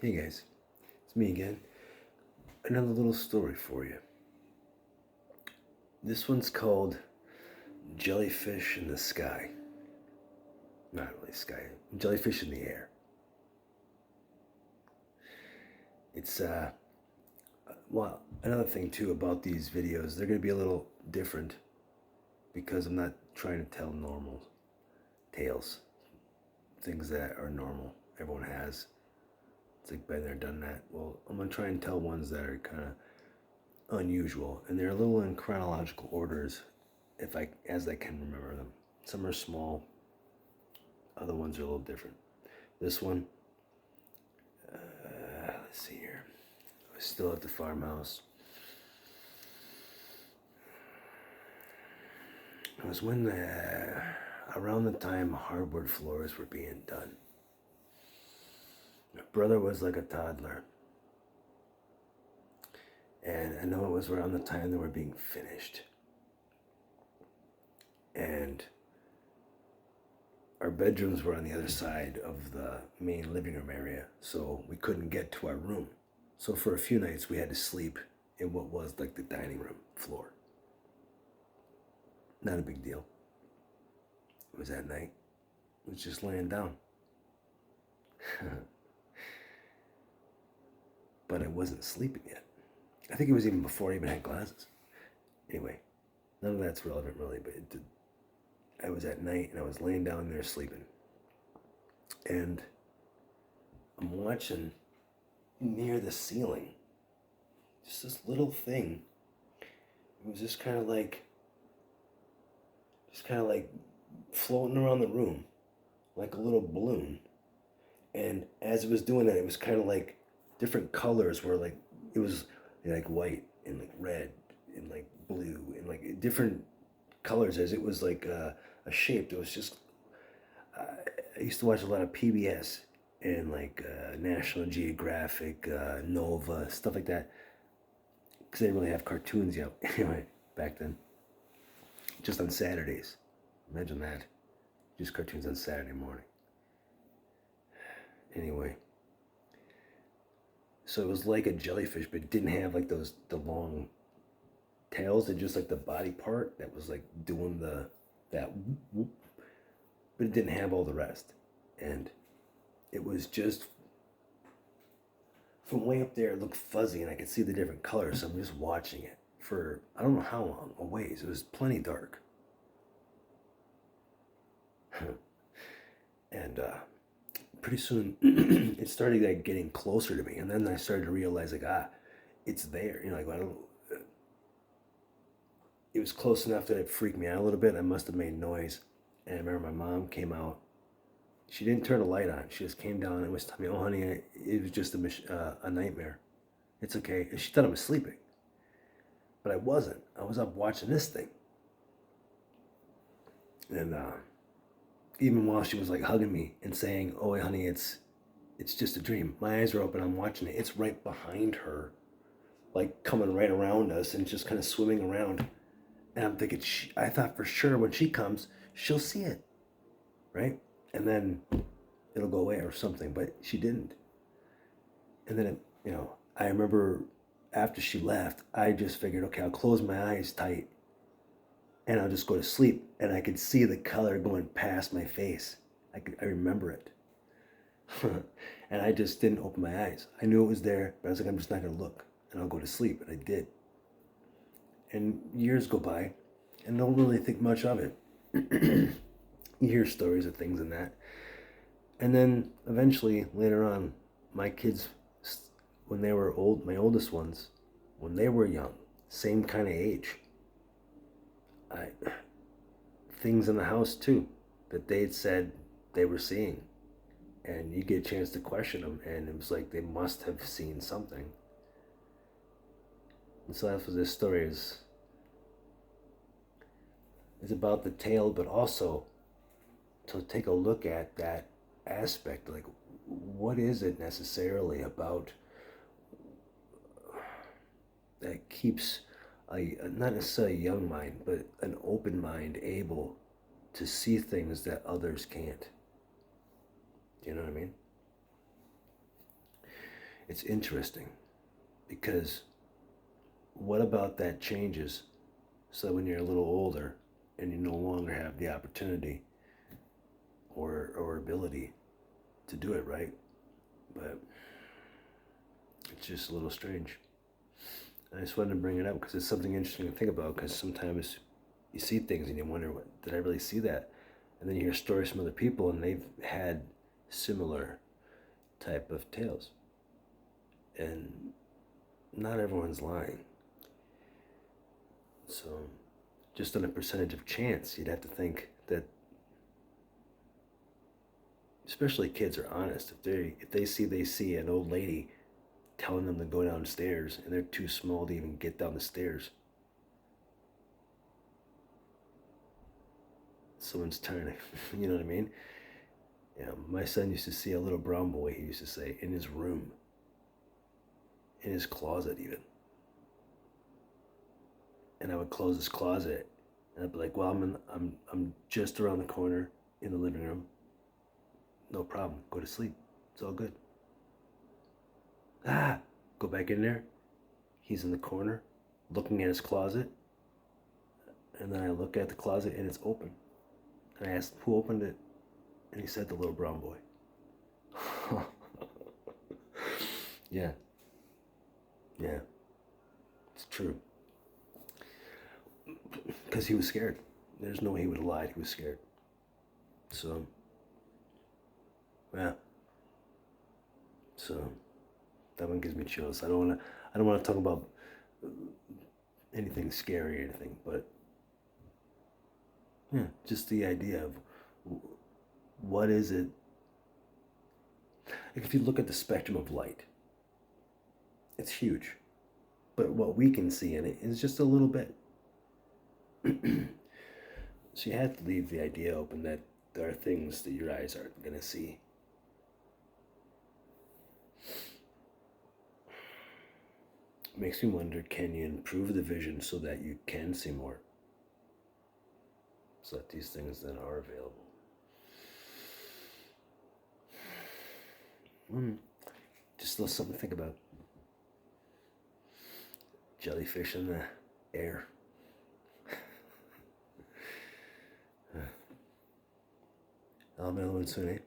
Hey guys, it's me again. Another little story for you. This one's called Jellyfish in the Sky. Not really sky, jellyfish in the air. It's, well, another thing too about these videos, they're going to be a little different because I'm not trying to tell normal tales, things that are normal, everyone has. It's like been there, done that. Well, I'm going to try and tell ones that are kind of unusual, and they're a little in chronological orders as I can remember them. Some are small, other ones are a little different. This one, let's see here. I was still at the farmhouse. It was around the time hardwood floors were being done. My brother was like a toddler. And I know it was around the time they were being finished. And our bedrooms were on the other side of the main living room area, so we couldn't get to our room. So for a few nights, we had to sleep in what was like the dining room floor. Not a big deal. It was at night. It was just laying down. But I wasn't sleeping yet. I think it was even before I even had glasses. Anyway, none of that's relevant really, but I was at night and I was laying down there sleeping. And I'm watching near the ceiling, just this little thing. It was just kind of like floating around the room like a little balloon. And as it was doing that, it was kind of like different colors were like, it was like white and like red and like blue and like different colors as it was like a shape. It was just, I used to watch a lot of PBS and like National Geographic, Nova, stuff like that. Because they didn't really have cartoons yet, anyway, back then. Just on Saturdays. Imagine that. Just cartoons on Saturday morning. Anyway. So it was like a jellyfish, but it didn't have like the long tails. It just like the body part that was like doing that whoop, whoop, but it didn't have all the rest. And it was just from way up there, it looked fuzzy, and I could see the different colors. So I'm just watching it for I don't know how long, a ways. It was plenty dark. And pretty soon it started like getting closer to me, and then I started to realize like it's there. You know, like I don't. It was close enough that it freaked me out a little bit. I must have made noise, and I remember my mom came out. She didn't turn the light on. She just came down and was telling me, "Oh, honey, it was just a nightmare. It's okay." And she thought I was sleeping, but I wasn't. I was up watching this thing, and even while she was like hugging me and saying, "Oh, honey, it's just a dream." My eyes are open. I'm watching it. It's right behind her, like coming right around us and just kind of swimming around. And I'm thinking, I thought for sure when she comes, she'll see it, right? And then it'll go away or something. But she didn't. And then, I remember after she left, I just figured, okay, I'll close my eyes tight and I'll just go to sleep. And I could see the color going past my face. I remember it. And I just didn't open my eyes. I knew it was there, but I was like, I'm just not going to look. And I'll go to sleep. And I did. And years go by, and don't really think much of it. You hear stories of things and that. And then eventually, later on, my kids, when they were old, my oldest ones, when they were young, same kind of age, things in the house too, that they'd said they were seeing. And you get a chance to question them, and it was like they must have seen something. And so that's what this story is about, the tale, but also to take a look at that aspect, like what is it necessarily about that keeps not necessarily a young mind, but an open mind able to see things that others can't. Do you know what I mean? It's interesting because what about that changes so when you're a little older and you no longer have the opportunity or ability to do it right? But it's just a little strange. I just wanted to bring it up because it's something interesting to think about, because sometimes you see things and you wonder, did I really see that? And then you hear stories from other people and they've had similar type of tales. And not everyone's lying. So just on a percentage of chance, you'd have to think that, especially kids are honest. If they see an old lady telling them to go downstairs and they're too small to even get down the stairs, someone's turning. You know what I mean? Yeah, my son used to see a little brown boy, he used to say, in his room, in his closet even. And I would close his closet and I'd be like, well, I'm just around the corner in the living room. No problem. Go to sleep. It's all good. Go back in there. He's in the corner looking at his closet. And then I look at the closet and it's open. And I asked who opened it. And he said the little brown boy. Yeah. Yeah. It's true. Because he was scared. There's no way he would have lied. He was scared. So, yeah. So, that one gives me chills. I don't want to talk about anything scary or anything, but yeah, just the idea of what is it. Like if you look at the spectrum of light, it's huge, but what we can see in it is just a little bit. So you have to leave the idea open that there are things that your eyes aren't going to see. Makes me wonder, can you improve the vision so that you can see more? So that these things then are available. Just a little something to think about. Jellyfish in the air. I'll have another one soon, eh?